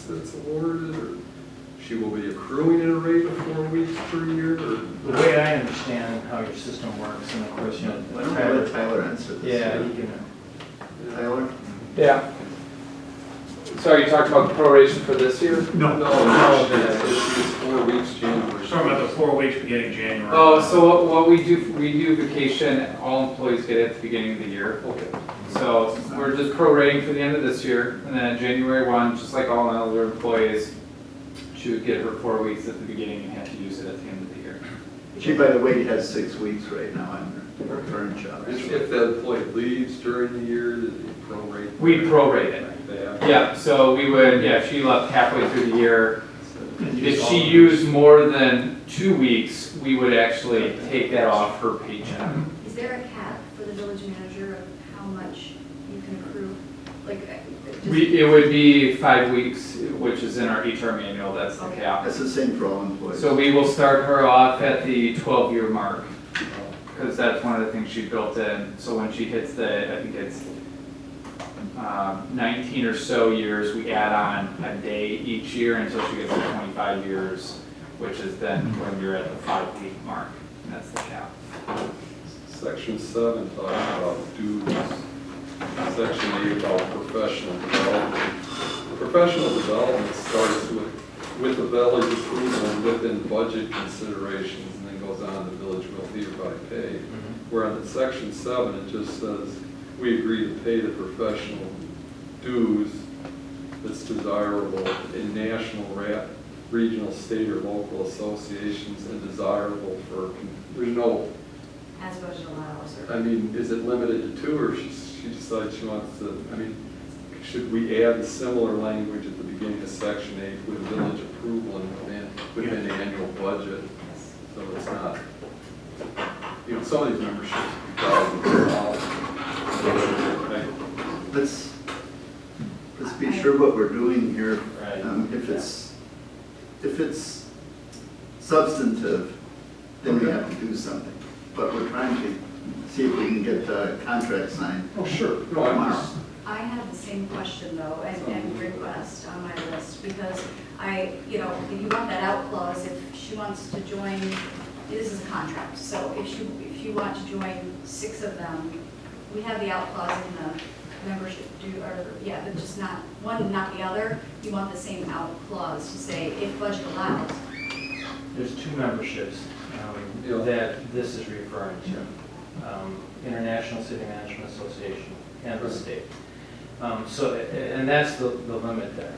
that's awarded, or she will be accruing at a rate of 4 weeks per year, or? The way I understand how your system works, and of course, you know, Why don't we let Tyler answer this? yeah, you can. Tyler? Yeah. So you talked about the proration for this year? No, it's 4 weeks, January. Talking about the 4 weeks beginning January. Oh, so what we do vacation, all employees get it at the beginning of the year. Okay. So we're just prorating for the end of this year, and then January 1, just like all other employees, she would get her 4 weeks at the beginning and have to use it at the end of the year. She, by the way, has 6 weeks right now on her current job. If the employee leaves during the year, does it prorate? We prorate it. Yeah, so we would, yeah, if she left halfway through the year, if she used more than 2 weeks, we would actually take that off her paycheck. Is there a cap for the village manager of how much you can accrue? Like, It would be 5 weeks, which is in our HR manual, that's the cap. That's the same for all employees. So we will start her off at the 12-year mark, because that's one of the things she built in. So when she hits the, I think it's 19 or so years, we add on a day each year until she gets to 25 years, which is then when you're at the 5-week mark, and that's the cap. Section 7 talks about dues. Section 8 about professional development. Professional development starts with the village approval and within budget considerations, and then goes on to village will hereby pay. Where on section 7, it just says, we agree to pay the professional dues that's desirable in national, regional, state, or local associations and desirable for, there's no, as budget allows, or? I mean, is it limited to 2, or she decides she wants to, I mean, should we add similar language at the beginning of section 8 with village approval and within annual budget? So it's not, you know, some of these memberships be thousands of dollars. Let's be sure what we're doing here. Right. If it's substantive, then we have to do something. But we're trying to see if we can get the contract signed. Oh, sure. No, I'm just, I have the same question though, and request on my list, because if you want that out clause, if she wants to join, this is a contract, so if you want to join 6 of them, we have the out clause in the membership but just not one, not the other. You want the same out clause to say if budget allows. There's 2 memberships that this is referring to. International City Management Association and the state. And that's the limit there.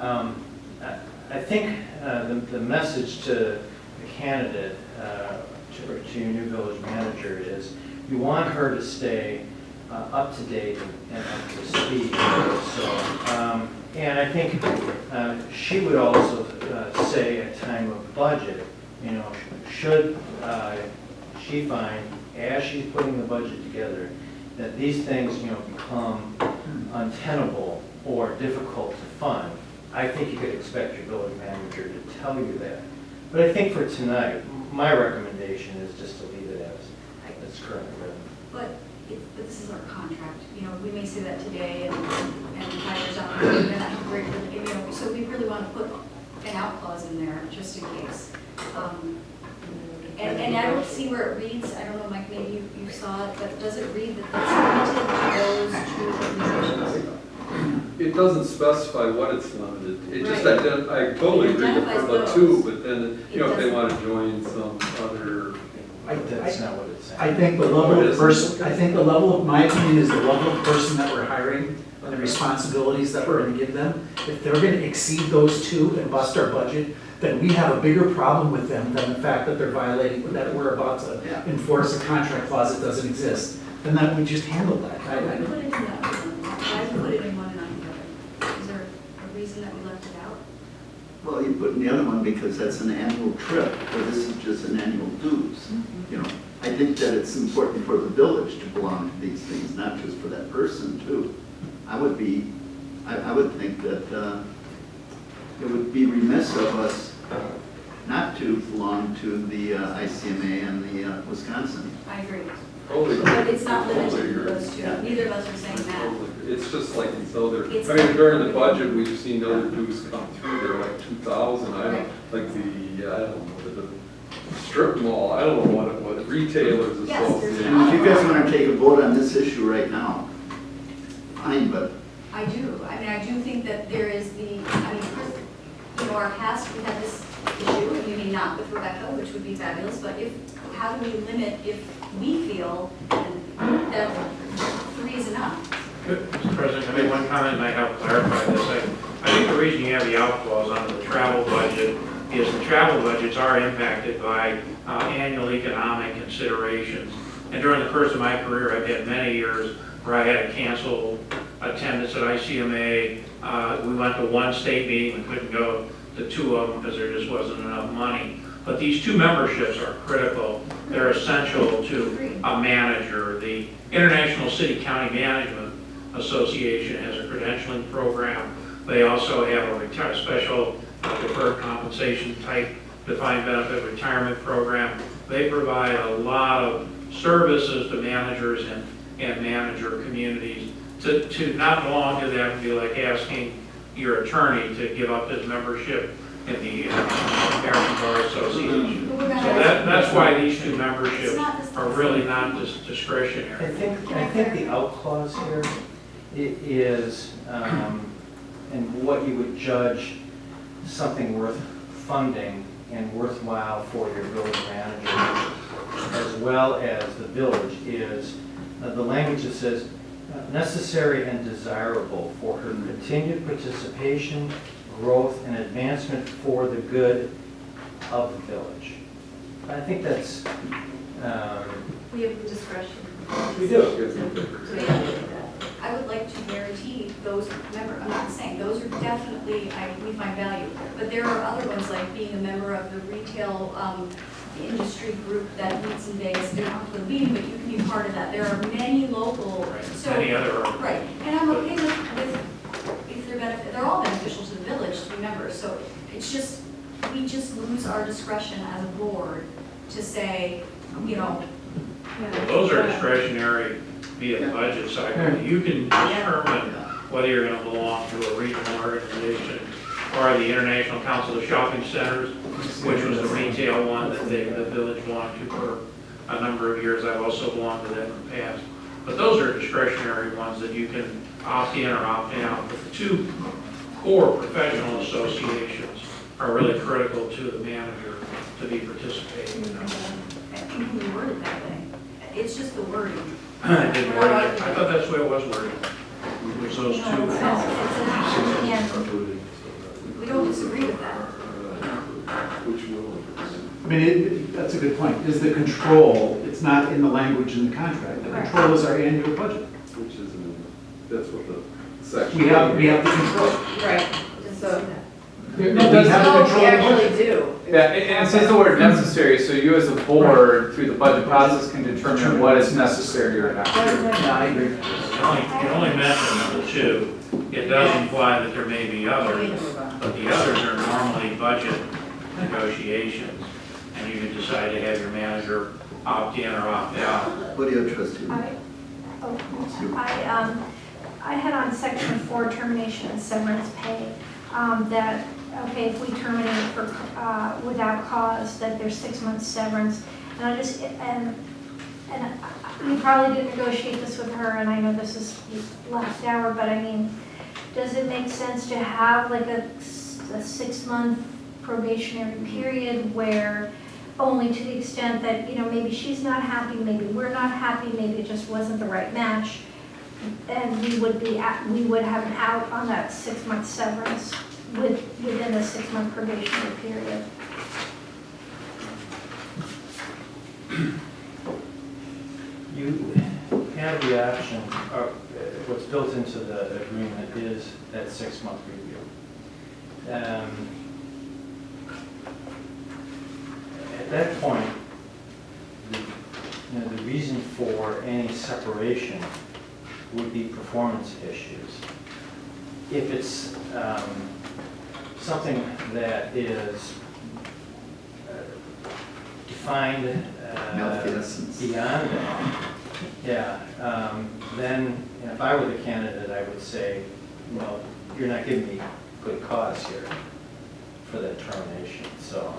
I think the message to the candidate, to your new village manager is you want her to stay up to date and up to speed. So, and I think she would also say at time of budget, should she find, as she's putting the budget together, that these things, become untenable or difficult to fund, I think you could expect your village manager to tell you that. But I think for tonight, my recommendation is just to leave it as it's currently written. But this is our contract. We may say that today, and Tyler's out there, and that's great. So we really want to put an out clause in there just in case. And I don't see where it reads. I don't know, Mike, maybe you saw it, but does it read that it's limited to those 2 organizations? it doesn't specify what it's limited. It just, Right. I totally It agree with identifies the those. 2, but then, It if they doesn't. want to join some other, That's not what it's saying. I think the level of person, my opinion is the level of person that we're hiring and the responsibilities that we're gonna give them. If they're gonna exceed those 2 and bust our budget, then we have a bigger problem with them than the fact that they're violating, that we're about to enforce a contract clause that doesn't exist. Then that we just handle that. Why did we put it in that one? Why did we put it in one and not the other? Is there a reason that we left it out? Well, you put in the other one because that's an annual trip, where this is just an annual dues. I think that it's important for the village to belong to these things, not just for that person too. I would think that it would be remiss of us not to belong to the ICMA and the Wisconsin. I agree. Totally. But it's not limited to Totally agree. those two, neither of us are saying that. It's just like these other, It's- I mean, during the budget, we've seen other dues come through, they're like 2,000, I don't, like the, I don't know, the strip mall, I don't know what retailers Yes, there's association. And if you guys want to take a vote on this issue right now, fine, but I do, I mean, I do think that there is the, I mean, you know, our past, we had this issue, and maybe not with Rebecca, which would be fabulous, but if, how do we limit if we feel that 3 is enough? Mr. President, I made one comment, might help clarify this. I think the reason you have the out clause under the travel budget is the travel budgets are impacted by annual economic considerations. And during the course of my career, I've had many years where I had to cancel attendance at ICMA. We went to one state meeting, we couldn't go to 2 of them because there just wasn't enough money. But these 2 memberships are critical. They're essential to a manager. The International City County Management Association has a credentialing program. They also have a special deferred compensation type defined benefit retirement program. They provide a lot of services to managers and manager communities. To not belong to them would be like asking your attorney to give up his membership in the American Bar Association. So that's why these 2 memberships are really not discretionary. I think the out clause here is, and what you would judge something worth funding and worthwhile for your village manager, as well as the village, is the language that says necessary and desirable for her continued participation, growth, and advancement for the good of the village. I think that's, We have the discretion. We do. To mandate that. I would like to guarantee those, remember, I'm not saying, those are definitely, we find value, but there are other ones, like being a member of the retail industry group that meets in Vegas. They're not the meeting, but you can be part of that. There are many local, Right. so. Many other. Right, and I'm okay with if they're all beneficial to the village to be members, so it's just, we just lose our discretion as a board to say, you know. Those are discretionary via the budget cycle. You can determine whether you're going to belong to a regional organization or the International Council of Shopping Centers, which was the retail one that the village belonged to for a number of years. I've also belonged to that in the past. But those are discretionary ones that you can opt in or opt out. But the 2 core professional associations are really critical to the manager to be participating in those. I think we word it that way. It's just the wording. I didn't word it. I thought that's the way it was worded. It was those 2. We don't disagree with that. Which will. I mean, that's a good point, is the control, it's not in the language in the contract. The control is our annual budget. Which is, that's what the section. We have the control. Right, so, We It have does- the no, we control. actually do. Yeah, and it says the word necessary, so you as a board, through the budget process, can determine what is necessary or not. Yeah, I agree. You only mention number 2. It does imply that there may be others, but the others are normally budget negotiations. And you can decide to have your manager opt in or opt out. what do you trust you? I had on section 4, termination and severance pay, that, okay, if we terminate for, without cause, that there's 6 months severance. And I just, and we probably didn't negotiate this with her, and I know this is last hour, but I mean, does it make sense to have like a 6-month probationary period where only to the extent that, you know, maybe she's not happy, maybe we're not happy, maybe it just wasn't the right match, and we would have an out on that 6-month severance within the 6-month probationary period. you have the option, or what's built into the agreement is that 6-month review. At that point, the reason for any separation would be performance issues. If it's something that is defined Malfeasance. beyond that, Yeah, then if I were the candidate, I would say, no, you're not giving me good cause here for that termination, so.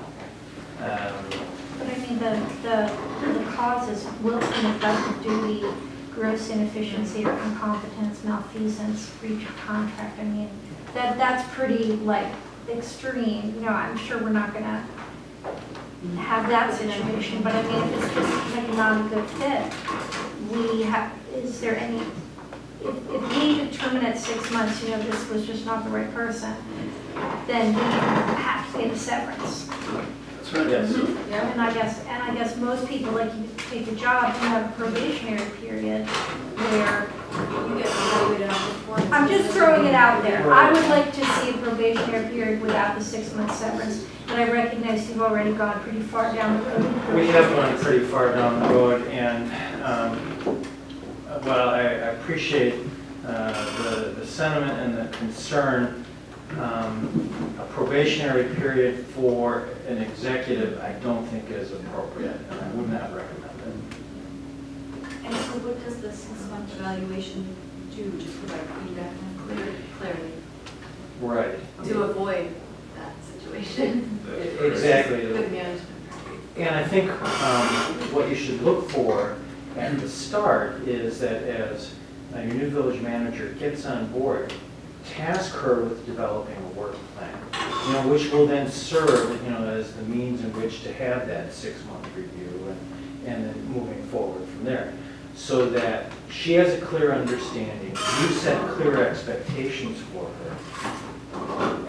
But I mean, the causes will ineffective duty, gross inefficiency or incompetence, malfeasance, breach of contract. I mean, that's pretty like extreme. You know, I'm sure we're not gonna have that situation, but I mean, if it's just like not a good fit, is there any, if we determine at 6 months, you know, this was just not the right person, then we have to get a severance. That's right. Yes. And I guess most people, like, you take a job, you have a probationary period where, You get evaluated on performance. I'm just throwing it out there. I would like to see a probationary period without the 6-month severance, but I recognize you've already gone pretty far down the road. We have gone pretty far down the road, and while I appreciate the sentiment and the concern, a probationary period for an executive, I don't think is appropriate, and I would not recommend it. And so what does the 6-month evaluation do, just provide feedback and clarity Right. to avoid that situation? Exactly. Good management. And I think what you should look for at the start is that as your new village manager gets on board, task her with developing a work plan, you know, which will then serve, you know, as the means in which to have that 6-month review and then moving forward from there. So that she has a clear understanding, you set clear expectations for her,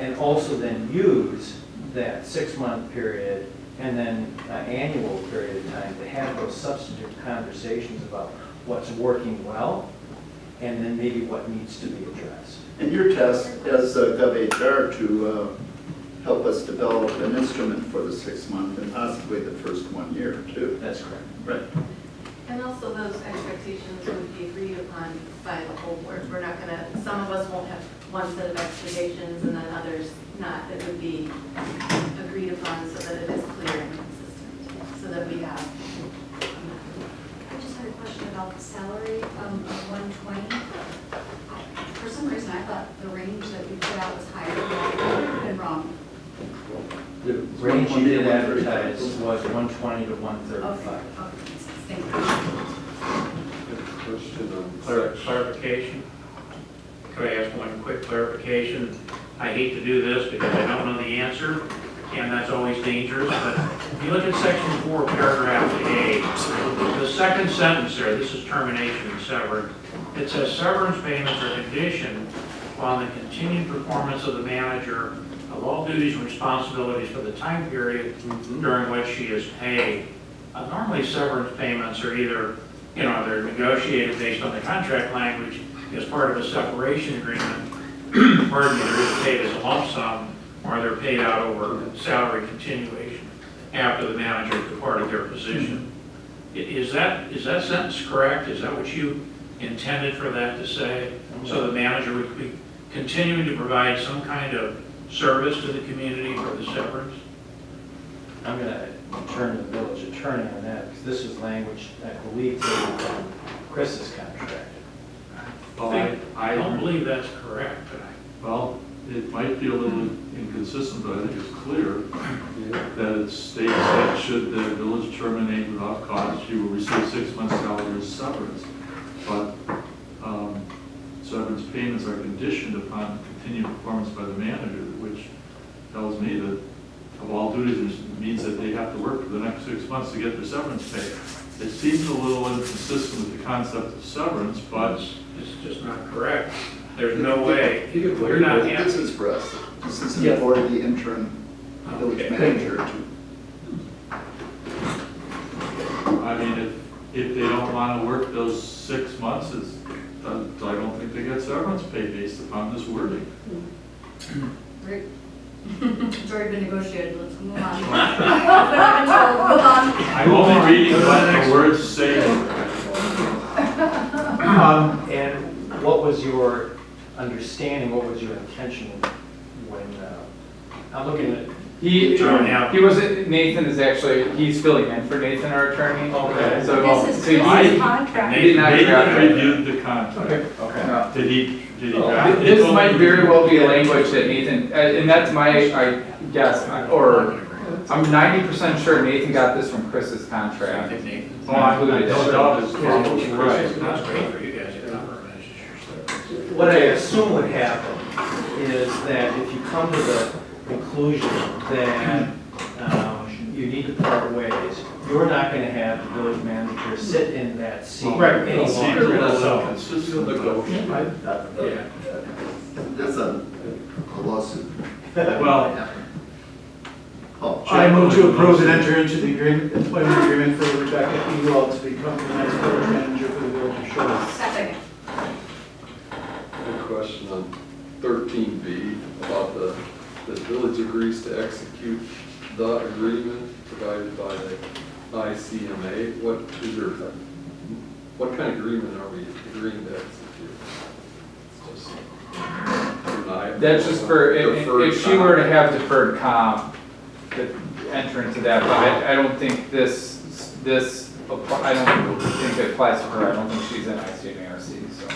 and also then use that 6-month period and then an annual period of time to have those substantive conversations about what's working well and then maybe what needs to be addressed. And your task as GovHR to help us develop an instrument for the 6-month and possibly the first 1 year too. That's correct. Right. And also those expectations would be agreed upon by the whole board. We're not gonna, some of us won't have one set of expectations and then others not. It would be agreed upon so that it is clear and consistent, so that we have. I just had a question about the salary of 120. For some reason, I thought the range that we put out was higher, but I could have been wrong. The range you did advertise was 120 to 135. Okay, thank you. Question on Clarification. Could I ask one quick clarification? I hate to do this because I don't know the answer, and that's always dangerous, but if you look at section 4, paragraph A, the second sentence there, this is termination and severance. It says severance payments are conditioned upon the continued performance of the manager of all duties and responsibilities for the time period during which she is paid. Normally severance payments are either, you know, they're negotiated based on the contract language as part of a separation agreement. Pardon me, they're either paid as a lump sum or they're paid out over salary continuation after the manager departed their position. Is that sentence correct? Is that what you intended for that to say? So the manager would be continuing to provide some kind of service to the community for the severance? I'm going to turn to the village attorney on that, because this is language I believe taken from Chris's contract. I don't believe that's correct, but Well, it might be a little inconsistent, but I think it's clear that it states that should the village terminate without cause, you will receive 6 months' salary as severance. But severance payments are conditioned upon continued performance by the manager, which tells me that of all duties, it means that they have to work for the next 6 months to get their severance pay. It seems a little inconsistent with the concept of severance, but it's just not correct. There's no way. You're not This happy. is for us. This isn't Yeah. for the interim village Okay. manager to. I mean, if they don't want to work those 6 months, I don't think they get severance pay based upon this wording. Great. It's already been negotiated, let's move on. Move on. I'm only reading what the words say. And what was your understanding, what was your intention when I'm looking at, He Yeah. was, Nathan is actually, he's filling in for Nathan, our attorney. Okay. So, This is so he- his contract. he did not draft Nathan it. reviewed the contract. okay. Did he Oh, draft it? This might very well be language that Nathan, and that's my, I guess, or I'm 90% sure Nathan got this from Chris's I contract. think Nathan. Oh, I no doubt it's probably right. That's great for you guys, you got number of minutes. What I assume would happen is that if you come to the conclusion that you need to part ways, you're not gonna have the village manager sit in that seat any It seems a longer. little So, inconsistent. yeah. That's a lawsuit. Well, Oh, I move to approve and enter into the agreement, employment agreement for Rebecca Ewald to become the next village manager for the village of Shorewood. Second. A question on 13B about the village agrees to execute the agreement provided by the ICMA. What kind of agreement are we agreeing to execute? It's just denied. That's just for, Deferred if she were to comp. have deferred comp, to enter into that, but I don't think this, I don't think it applies to her, I don't think she's in ICMARC, so.